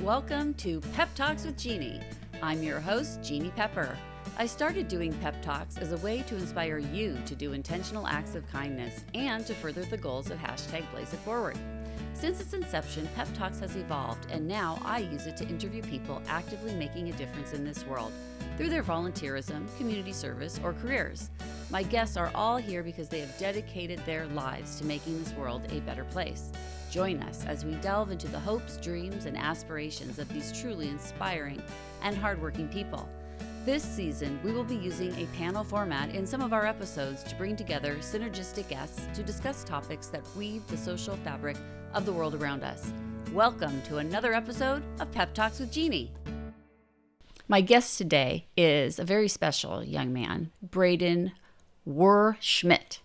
welcome to Pep Talks with Jeannie. I'm your host, Jeannie Pepper. I started doing Pep Talks as a way to inspire you to do intentional acts of kindness and to further the goals of #BlazeItForward. Since its inception, Pep Talks has evolved, and now I use it to interview people actively making a difference in this world through their volunteerism, community service, or careers. My guests are all here because they have dedicated their lives to making this world a better place. Join us as we delve into the hopes, dreams, and aspirations of these truly inspiring and hardworking people. This season, we will be using a panel format in some of our episodes to bring together synergistic guests to discuss topics that weave the social fabric of the world around us. Welcome to another episode of Pep Talks with Jeannie. My guest today is a very special young man, Brayden Werschmidt.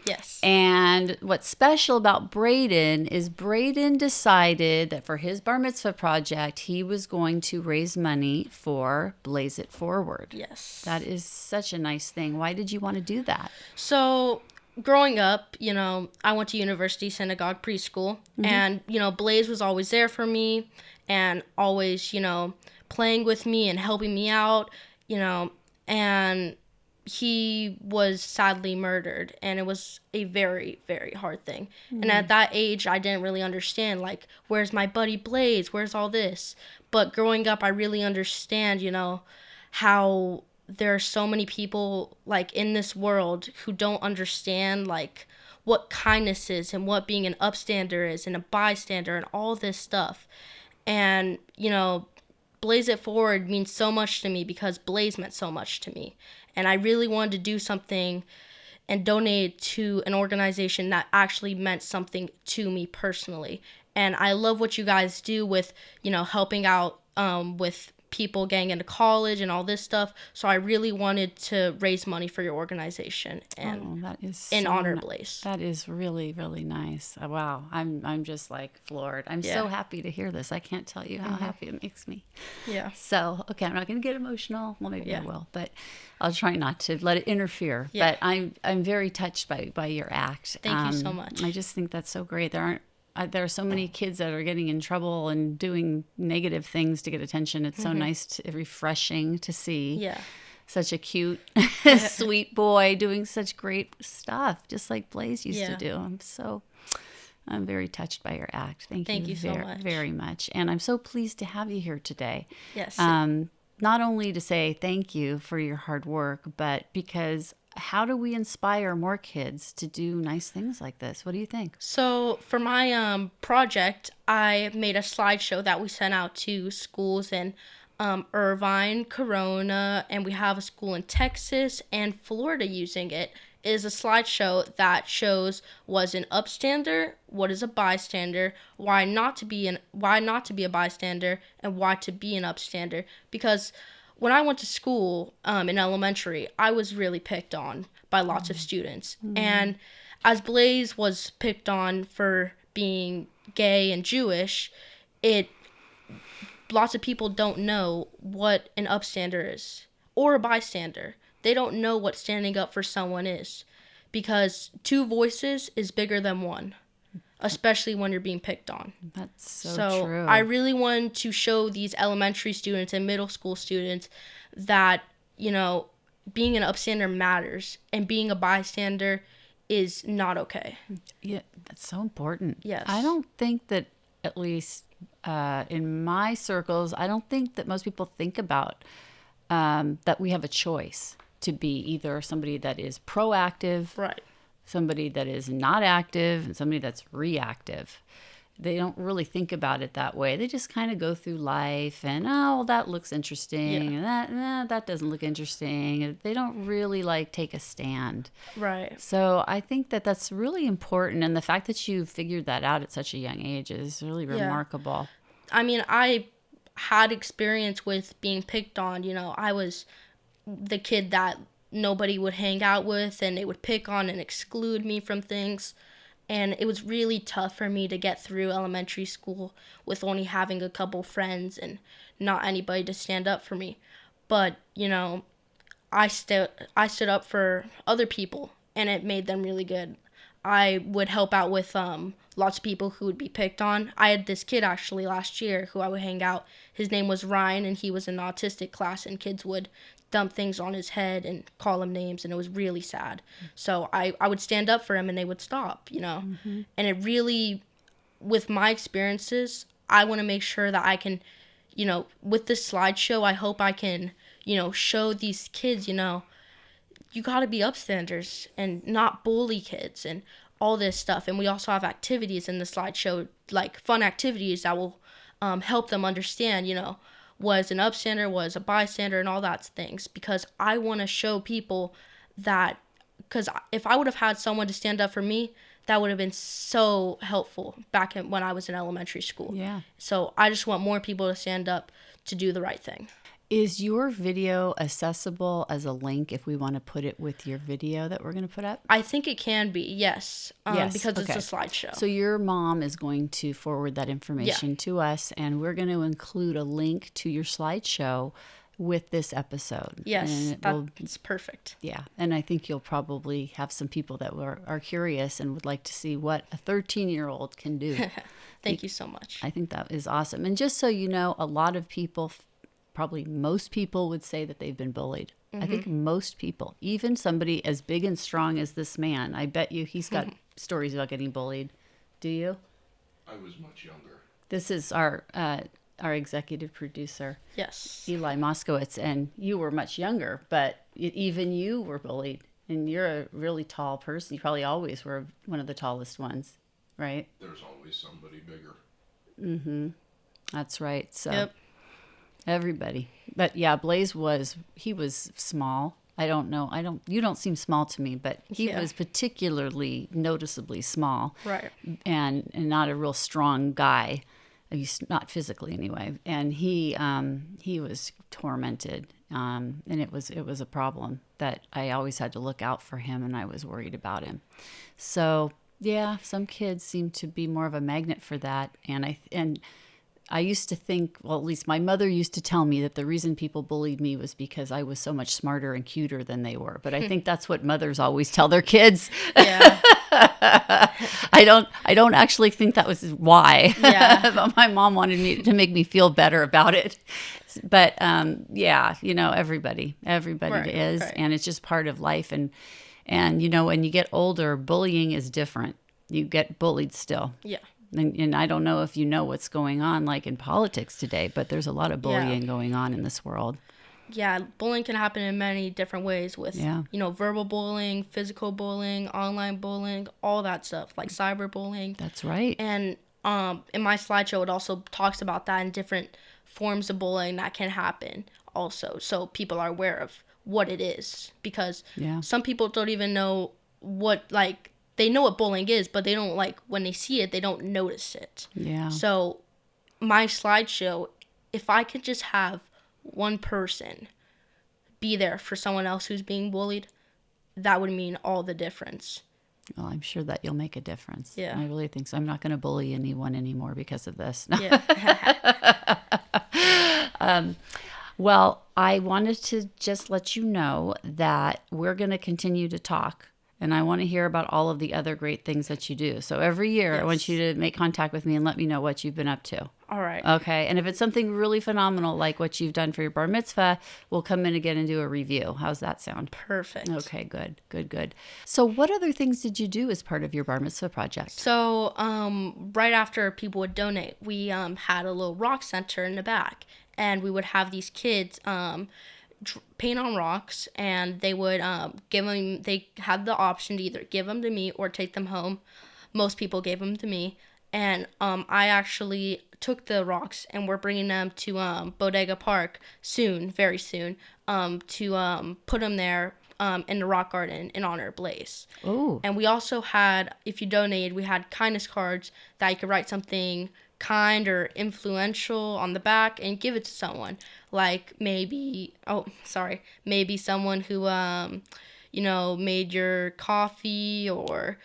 Yes. And what's special about Brayden is Brayden decided that for his Bar Mitzvah project, he was going to raise money for Blaze It Forward. Yes. That is such a nice thing. Why did you want to do that? So, growing up, I went to University Synagogue preschool, and, Blaze was always there for me and always, playing with me and helping me out, and he was sadly murdered, and it was a very, very hard thing. And at that age, I didn't really understand, where's my buddy Blaze? Where's all this? But growing up, I really understand, how there are so many people, in this world who don't understand, what kindness is and what being an upstander is and a bystander and all this stuff. And, Blaze It Forward means so much to me because Blaze meant so much to me. And I really wanted to do something and donate to an organization that actually meant something to me personally. And I love what you guys do with, helping out with people getting into college and all this stuff. So I really wanted to raise money for your organization and that is honor Blaze. That is really, really nice. Wow. I'm just floored. I'm so happy to hear this. I can't tell you how happy it makes me. Yeah. So, okay, I'm not going to get emotional. Well, maybe I will, but I'll try not to let it interfere. Yeah. But I'm very touched by your act. Thank you so much. I just think that's so great. There are so many kids that are getting in trouble and doing negative things to get attention. It's so nice, refreshing to see such a cute, sweet boy doing such great stuff, just like Blaze used to do. I'm very touched by your act. Thank you so much. Very much. And I'm so pleased to have you here today. Yes. Not only to say thank you for your hard work, but because how do we inspire more kids to do nice things like this? What do you think? So for my project, I made a slideshow that we sent out to schools in Irvine, Corona, and we have a school in Texas and Florida using it. It is a slideshow that shows what is an upstander, what is a bystander, why not to be a bystander, and why to be an upstander. Because when I went to school in elementary, I was really picked on by lots of students. And as Blaze was picked on for being gay and Jewish, lots of people don't know what an upstander is or a bystander. They don't know what standing up for someone is, because two voices is bigger than one, especially when you're being picked on. That's so true. I really wanted to show these elementary students and middle school students that, being an upstander matters and being a bystander is not okay. Yeah, that's so important. Yes. I don't think that, at least in my circles, I don't think that most people think about that we have a choice to be either somebody that is proactive, right, somebody that is not active, and somebody that's reactive. They don't really think about it that way. They just kind of go through life and, that looks interesting, and that doesn't look interesting. They don't really take a stand. Right. So I think that that's really important, and the fact that you figured that out at such a young age is really remarkable. I mean, I had experience with being picked on. I was the kid that nobody would hang out with, and they would pick on and exclude me from things. And it was really tough for me to get through elementary school with only having a couple friends and not anybody to stand up for me. But, I stood up for other people, and it made them really good. I would help out with lots of people who would be picked on. I had this kid actually last year who I would hang out. His name was Ryan, and he was in an autistic class, and kids would dump things on his head and call him names, and it was really sad. So I would stand up for him, and they would stop, And it really, with my experiences, I want to make sure that I can, with this slideshow, I hope I can, show these kids, you got to be upstanders and not bully kids and all this stuff. And we also have activities in the slideshow, like fun activities that will help them understand, was an upstander, was a bystander, and all that things. Because I want to show people that, because if I would have had someone to stand up for me, that would have been so helpful back when I was in elementary school. Yeah. So I just want more people to stand up to do the right thing. Is your video accessible as a link if we want to put it with your video that we're going to put up? I think it can be, yes. Yes, because okay. it's a slideshow. So your mom is going to forward that information to us, and we're going to include a link to your slideshow with this episode. Yes, that's perfect. Yeah, and I think you'll probably have some people that are curious and would like to see what a 13-year-old can do. Thank you so much. I think that is awesome. And just so you know, a lot of people, probably most people, would say that they've been bullied. I think most people, even somebody as big and strong as this man, I bet you he's got stories about getting bullied. Do you? I was much younger. This is our executive producer, Yes. Eli Moskowitz, and you were much younger, but even you were bullied. And you're a really tall person. You probably always were one of the tallest ones, right? There's always somebody bigger. Mm-hmm. That's right. So. Yep. Everybody. But yeah, Blaze was small. I don't know. You don't seem small to me, but he was particularly noticeably small. Right. And not a real strong guy. At least not physically anyway. And he was tormented. And it was a problem that I always had to look out for him, and I was worried about him. So yeah, some kids seem to be more of a magnet for that. And I used to think, well, at least my mother used to tell me that the reason people bullied me was because I was so much smarter and cuter than they were. But I think that's what mothers always tell their kids. Yeah. I don't actually think that was why. Yeah. But my mom wanted me to make me feel better about it. But yeah, everybody Right, is, right. and it's just part of life. And when you get older, bullying is different. You get bullied still. Yeah. And I don't know if you know what's going on like in politics today, but there's a lot of bullying going on in this world. Yeah, bullying can happen in many different ways with, verbal bullying, physical bullying, online bullying, all that stuff, like cyberbullying. That's right. And in my slideshow, it also talks about that in different forms of bullying that can happen also, so people are aware of what it is. Because some people don't even know what, they know what bullying is, but they don't, when they see it, they don't notice it. Yeah. So my slideshow, if I could just have one person be there for someone else who's being bullied, that would mean all the difference. Well, I'm sure that you'll make a difference. Yeah. I really think so. I'm not going to bully anyone anymore because of this. Yeah. Well, I wanted to just let you know that we're going to continue to talk. And I want to hear about all of the other great things that you do. So every year, I want you to make contact with me and let me know what you've been up to. All right. Okay. And if it's something really phenomenal, like what you've done for your bar mitzvah, we'll come in again and do a review. How's that sound? Perfect. Okay, good. So what other things did you do as part of your bar mitzvah project? So right after people would donate, we had a little rock center in the back. And we would have these kids paint on rocks, and they would they had the option to either give them to me or take them home. Most people gave them to me, and I actually took the rocks, and we're bringing them to Borrego Park very soon, to put them there in the rock garden in honor of Blaze. Oh. And we also had, if you donated, we had kindness cards that you could write something kind or influential on the back and give it to someone, like maybe someone who made your coffee, or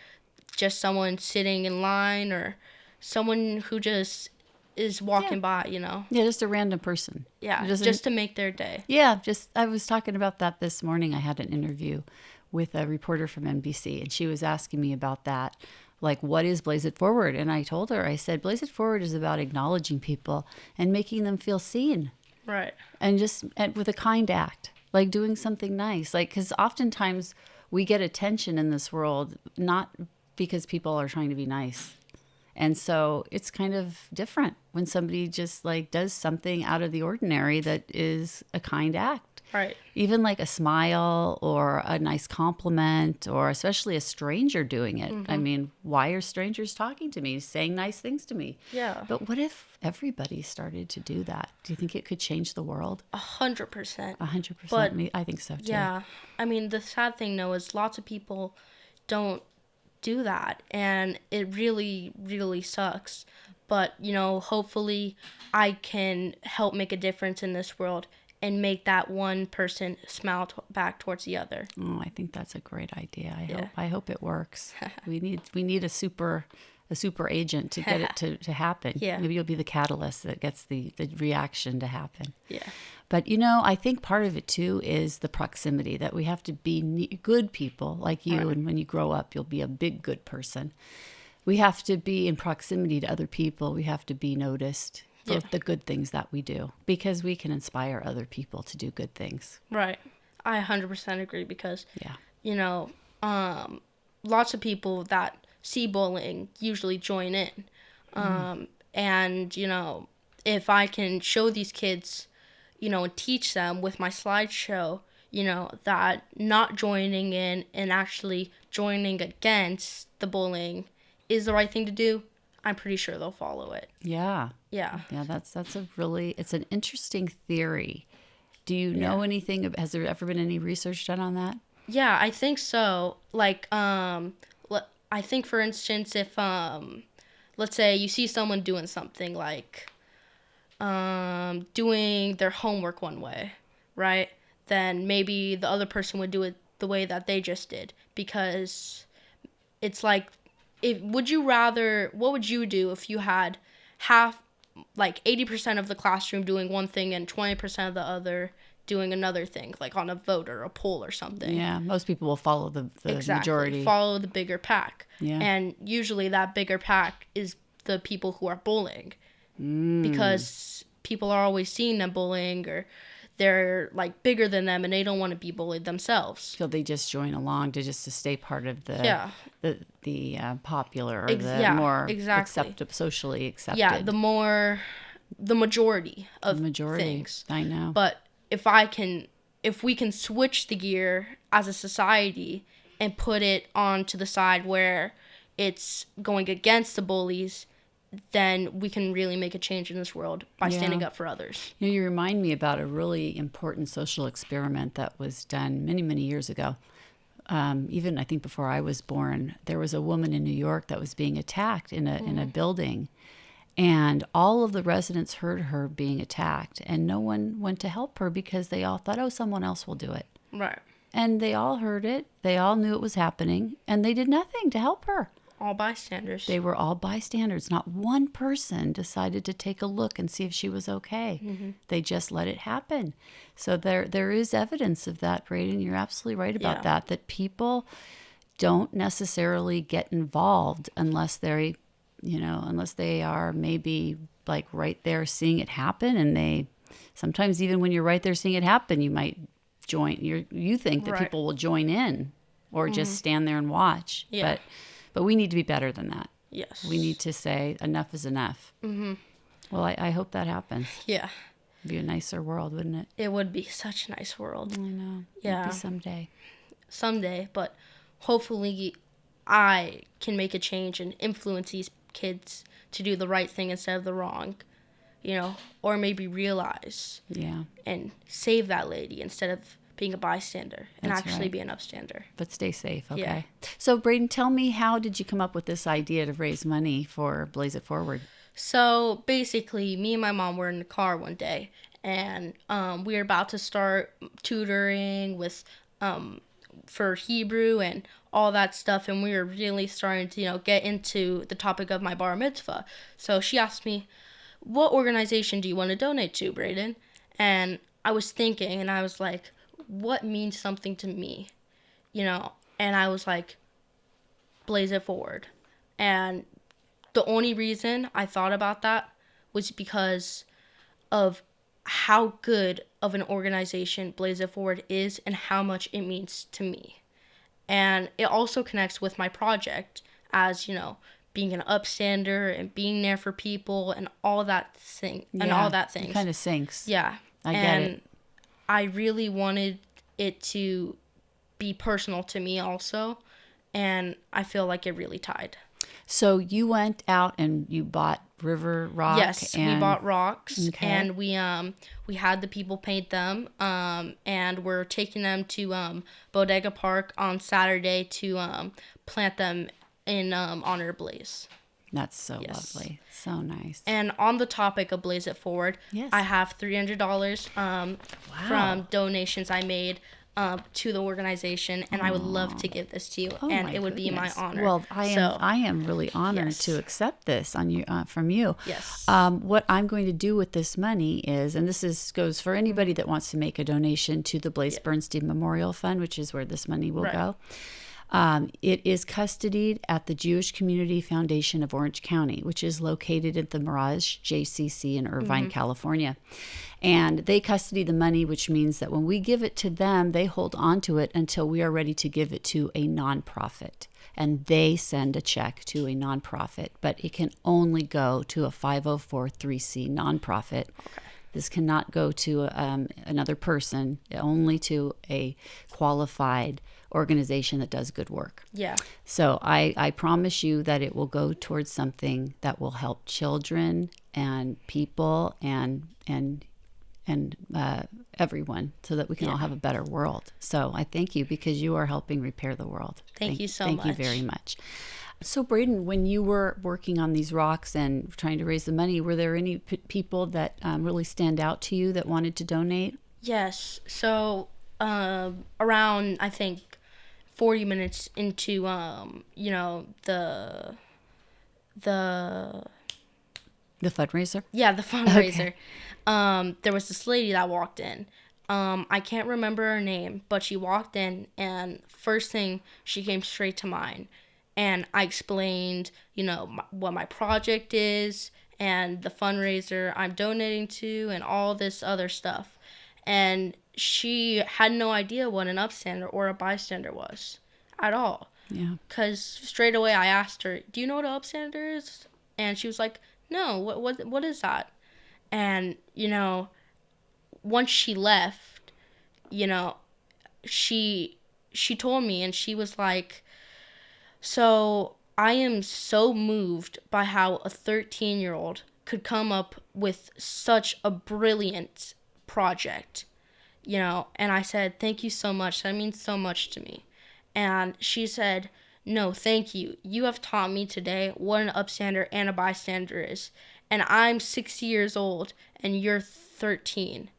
just someone sitting in line, or someone who just is walking by, Yeah, just a random person. Yeah, just to make their day. Yeah, I was talking about that this morning. I had an interview with a reporter from NBC, and she was asking me about that. Like, what is Blaze It Forward? And I told her, I said, Blaze It Forward is about acknowledging people and making them feel seen. Right. And with a kind act, like doing something nice. Like, because oftentimes we get attention in this world, not because people are trying to be nice. And so it's kind of different when somebody just like does something out of the ordinary that is a kind act. Right. Even like a smile or a nice compliment, or especially a stranger doing it. I mean, why are strangers talking to me, saying nice things to me? Yeah. But what if everybody started to do that? Do you think it could change the world? 100%. 100%. I think so too. Yeah. I mean, the sad thing though is lots of people don't do that, and it really, really sucks. But, you know, hopefully I can help make a difference in this world and make that one person smile back towards the other. Oh, I think that's a great idea. I hope it works. we need a super agent to get it to happen. Yeah. Maybe you'll be the catalyst that gets the reaction to happen. Yeah. But, you know, I think part of it, too, is the proximity, that we have to be good people like you. Right. And when you grow up, you'll be a big, good person. We have to be in proximity to other people. We have to be noticed for the good things that we do, because we can inspire other people to do good things. Right. I 100% agree, because, you know, lots of people that see bullying usually join in. And, you know, if I can show these kids, you know, and teach them with my slideshow, you know, that not joining in and actually joining against the bullying is the right thing to do, I'm pretty sure they'll follow it. Yeah. Yeah. Yeah, that's it's an interesting theory. Do you know anything, has there ever been any research done on that? Yeah, I think so. Like, I think, for instance, if, let's say you see someone doing something like doing their homework one way, right? Then maybe the other person would do it the way that they just did, because it's like, what would you do if you had half, like 80% of the classroom doing one thing and 20% of the other doing another thing, like on a vote or a poll or something? Yeah, most people will follow the majority. Follow the bigger pack. Yeah. And usually that bigger pack is the people who are bullying, because people are always seeing them bullying, or they're like bigger than them and they don't want to be bullied themselves. So they just join along to stay part of the popular, or more socially accepted. Yeah, the majority of things. I know. But if we can switch the gear as a society and put it onto the side where it's going against the bullies, then we can really make a change in this world by standing up for others. You know, you remind me about a really important social experiment that was done many, many years ago. Even I think before I was born, there was a woman in New York that was being attacked in a building, and all of the residents heard her being attacked, and no one went to help her because they all thought, oh, someone else will do it. Right. And they all heard it. They all knew it was happening, and they did nothing to help her. All bystanders. They were all bystanders. Not one person decided to take a look and see if she was okay. They just let it happen. So there is evidence of that, Brayden. You're absolutely right about that people don't necessarily get involved unless they are maybe like right there seeing it happen. And sometimes even when you're right there seeing it happen, you might join. You think that people will join in or just stand there and watch. Yeah. But we need to be better than that. Yes. We need to say enough is enough. Well, I hope that happens. Yeah. It'd be a nicer world, wouldn't it? It would be such a nice world. I know. Yeah. Maybe someday. Someday, but hopefully I can make a change and influence these kids to do the right thing instead of the wrong, or maybe realize and save that lady instead of being a bystander and actually be an upstander. But stay safe, okay? Yeah. So, Brayden, tell me, how did you come up with this idea to raise money for Blaze It Forward? So, basically, me and my mom were in the car one day, and we were about to start tutoring for Hebrew and all that stuff, and we were really starting to, get into the topic of my Bar Mitzvah. So she asked me, what organization do you want to donate to, Brayden? And I was thinking, and I was like, what means something to me? and I was like, Blaze It Forward. And the only reason I thought about that was because of how good of an organization Blaze It Forward is and how much it means to me. And it also connects with my project as, being an upstander and being there for people and all that thing and all that things. It kind of sinks. Yeah. I get it. I really wanted it to be personal to me also, and I feel like it really tied. So you went out and you bought river rock? Yes, we bought rocks, Okay. and we had the people paint them, and we're taking them to Borrego Park on Saturday to plant them in honor of Blaze. That's so lovely. So nice. And on the topic of Blaze It Forward, yes. I have $300 from donations I made to the organization, and I would love to give this to you, and it would be my honor. Well, I am really honored to accept this from you. Yes. What I'm going to do with this money is, and goes for anybody that wants to make a donation to the Blaze Bernstein Memorial Fund, which is where this money will go. It is custodied at the Jewish Community Foundation of Orange County, which is located at the Mirage JCC in Irvine, California. And they custody the money, which means that when we give it to them, they hold on to it until we are ready to give it to a nonprofit. And they send a check to a nonprofit, but it can only go to a 504(c) nonprofit. Okay. This cannot go to another person, only to a qualified organization that does good work. Yeah. So I promise you that it will go towards something that will help children and people and everyone, so that we can all have a better world. So I thank you, because you are helping repair the world. Thank you so much. Thank you very much. So Brayden, when you were working on these rocks and trying to raise the money, were there any people that really stand out to you that wanted to donate? Yes. So around, I think, 40 minutes into the fundraiser? Yeah, the fundraiser. Okay. There was this lady that walked in. I can't remember her name, but she walked in, and first thing, she came straight to mine. And I explained, what my project is and the fundraiser I'm donating to and all this other stuff. And she had no idea what an upstander or a bystander was at all. Yeah. Because straight away I asked her, do you know what an upstander is? And she was like, no, what is that? And, once she left, she told me, and she was like, so I am so moved by how a 13-year-old could come up with such a brilliant project, and I said, thank you so much. That means so much to me. And she said, no, thank you. You have taught me today what an upstander and a bystander is. And I'm 60 years old and you're 13.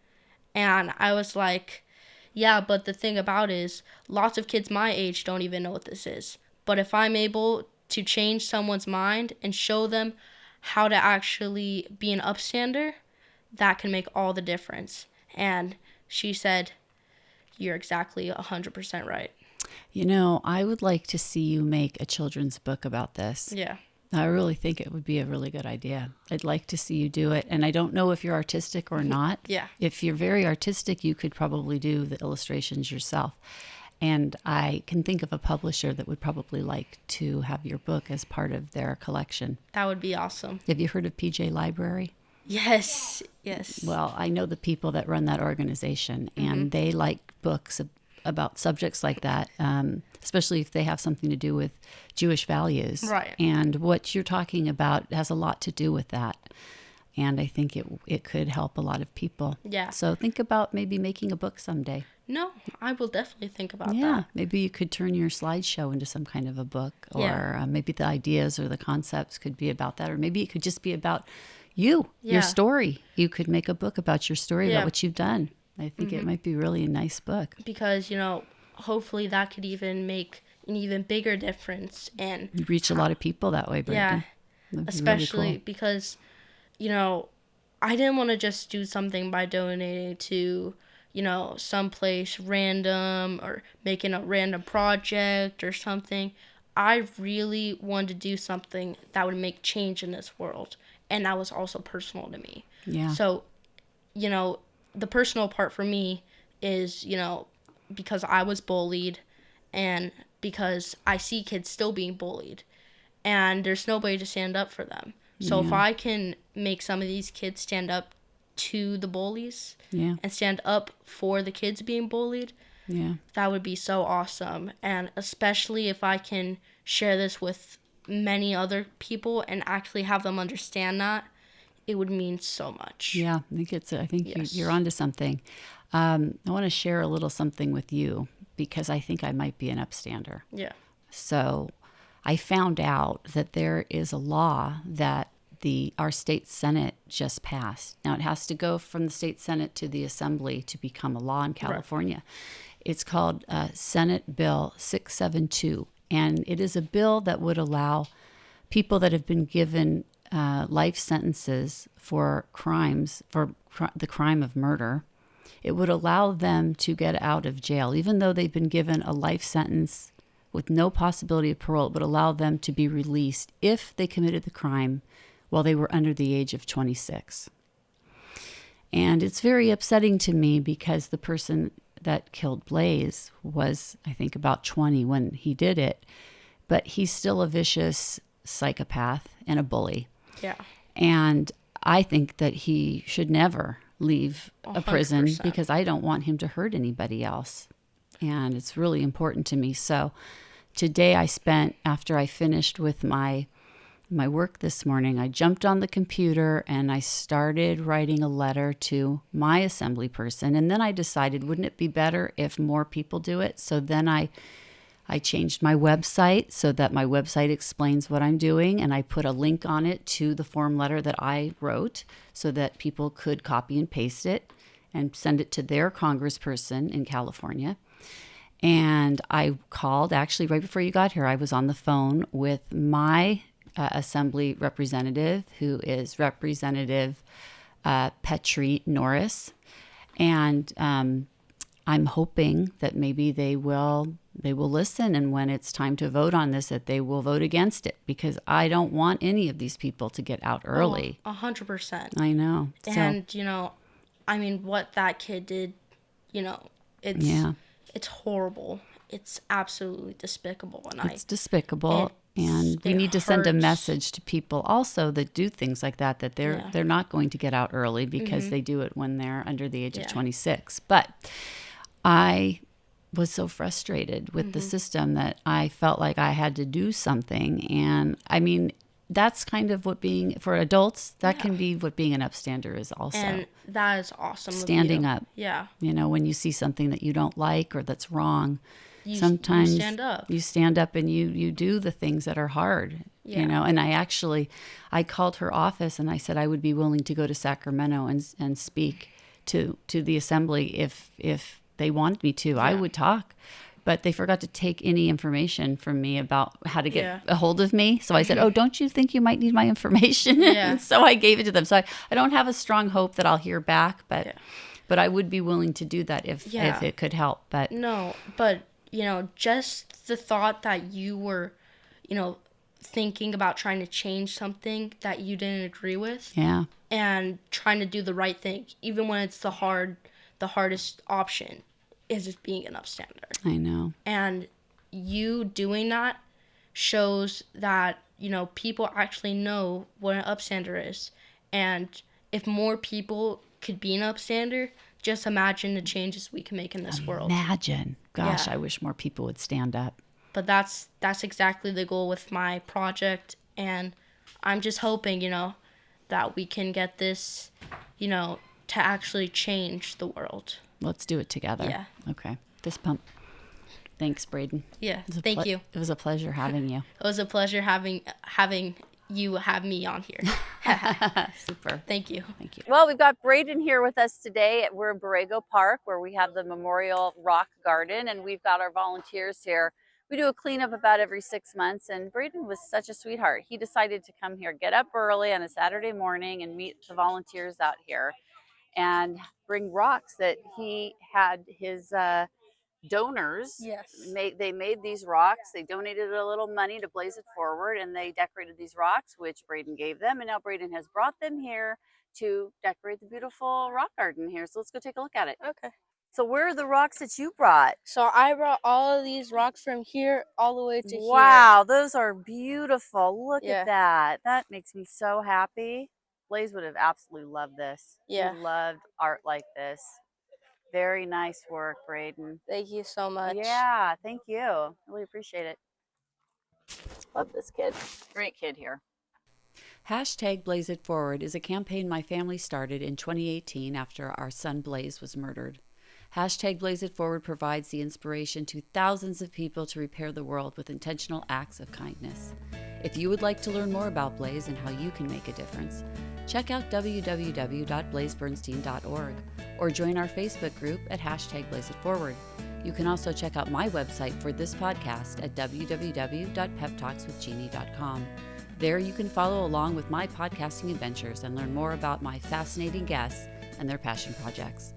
And I was like, yeah, but the thing about it is lots of kids my age don't even know what this is. But if I'm able to change someone's mind and show them how to actually be an upstander, that can make all the difference. And she said, you're exactly 100% right. I would like to see you make a children's book about this. Yeah. I really think it would be a really good idea. I'd like to see you do it. And I don't know if you're artistic or not. Yeah. If you're very artistic, you could probably do the illustrations yourself. And I can think of a publisher that would probably like to have your book as part of their collection. That would be awesome. Have you heard of PJ Library? Yes. Well, I know the people that run that organization, and they like books about subjects like that, especially if they have something to do with Jewish values. Right. And what you're talking about has a lot to do with that. And I think it could help a lot of people. Yeah. So think about maybe making a book someday. No, I will definitely think about that. Yeah, maybe you could turn your slideshow into some kind of a book, or maybe the ideas or the concepts could be about that, or maybe it could just be about you, your story. You could make a book about your story, about what you've done. I think it might be really a nice book. Because, hopefully that could even make an even bigger difference. And you reach a lot of people that way, Brayden. Yeah, especially really cool. because, I didn't want to just do something by donating to, someplace random or making a random project or something. I really wanted to do something that would make change in this world. And that was also personal to me. Yeah. So, the personal part for me is, because I was bullied and because I see kids still being bullied and there's nobody to stand up for them. So if I can make some of these kids stand up to the bullies and stand up for the kids being bullied, that would be so awesome. And especially if I can share this with many other people and actually have them understand that, it would mean so much. Yeah, I think you're onto something. I want to share a little something with you because I think I might be an upstander. Yeah. So I found out that there is a law that our state Senate just passed. Now it has to go from the state Senate to the Assembly to become a law in California. Right. It's called Senate Bill 672, and it is a bill that would allow people that have been given life sentences for crimes, the crime of murder. It would allow them to get out of jail, even though they've been given a life sentence with no possibility of parole. It would allow them to be released if they committed the crime while they were under the age of 26. And it's very upsetting to me because the person that killed Blaze was, I think, about 20 when he did it, but he's still a vicious psychopath and a bully. Yeah. And I think that he should never leave a prison 100%. Because I don't want him to hurt anybody else. And it's really important to me. So today after I finished with my work this morning, I jumped on the computer and I started writing a letter to my assembly person. And then I decided, wouldn't it be better if more people do it? So then I changed my website so that my website explains what I'm doing, and I put a link on it to the form letter that I wrote so that people could copy and paste it and send it to their congressperson in California. And I called, actually right before you got here, I was on the phone with my assembly representative, who is Representative Petrie Norris. And I'm hoping that maybe they will listen, and when it's time to vote on this, that they will vote against it, because I don't want any of these people to get out early. 100%. I know. And, what that kid did, it's horrible. It's absolutely despicable. And it's despicable. And we need to send a message to people also that do things like that they're not going to get out early because they do it when they're under the age of 26. But I was so frustrated with the system that I felt like I had to do something. And I mean, that's kind of what being, for adults, that can be what being an upstander is also. And that is awesome. Standing up. Yeah. When you see something that you don't like or that's wrong, sometimes you stand up and you do the things that are hard, and I called her office and I said I would be willing to go to Sacramento and speak to the assembly if they wanted me to. I would talk, but they forgot to take any information from me about how to get a hold of me. So I said, oh, don't you think you might need my information? And so I gave it to them. So I don't have a strong hope that I'll hear back, but I would be willing to do that if it could help. But just the thought that you were, thinking about trying to change something that you didn't agree with. Yeah. And trying to do the right thing, even when it's the hardest option, is just being an upstander. I know. And you doing that shows that, people actually know what an upstander is. And if more people could be an upstander, just imagine the changes we can make in this world. Imagine. Gosh, I wish more people would stand up. But that's exactly the goal with my project. And I'm just hoping, that we can get this, to actually change the world. Let's do it together. Yeah. Okay. Fist pump. Thanks, Brayden. Yeah. Thank you. It was a pleasure having you. It was a pleasure having you have me on here. Super. Thank you. Thank you. Well, we've got Brayden here with us today. We're in Borrego Park, where we have the Memorial Rock Garden, and we've got our volunteers here. We do a cleanup about every 6 months, and Brayden was such a sweetheart. He decided to come here, get up early on a Saturday morning and meet the volunteers out here. and bring rocks that he had his donors. Yes. They made these rocks. They donated a little money to Blaze It Forward, and they decorated these rocks, which Brayden gave them. And now Brayden has brought them here to decorate the beautiful rock garden here. So let's go take a look at it. Okay. So where are the rocks that you brought? So I brought all of these rocks from here all the way to here. Wow, those are beautiful. Look Yeah. at that. That makes me so happy. Blaze would have absolutely loved this. Yeah. He loved art like this. Very nice work, Brayden. Thank you so much. Yeah, thank you. Really appreciate it. Love this kid. Great kid here. Hashtag Blaze It Forward is a campaign my family started in 2018 after our son Blaze was murdered. Hashtag Blaze It Forward provides the inspiration to thousands of people to repair the world with intentional acts of kindness. If you would like to learn more about Blaze and how you can make a difference, check out www.blazebernstein.org or join our Facebook group at hashtag Blaze It Forward. You can also check out my website for this podcast at www.PeppTalksWithJeanne.com. There you can follow along with my podcasting adventures and learn more about my fascinating guests and their passion projects.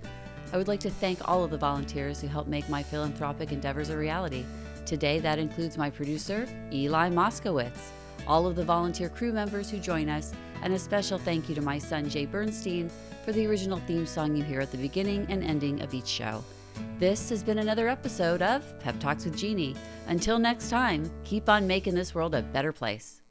I would like to thank all of the volunteers who help make my philanthropic endeavors a reality. Today, that includes my producer, Eli Moskowitz, all of the volunteer crew members who join us, and a special thank you to my son, Jay Bernstein, for the original theme song you hear at the beginning and ending of each show. This has been another episode of Pep Talks with Jeannie. Until next time, keep on making this world a better place.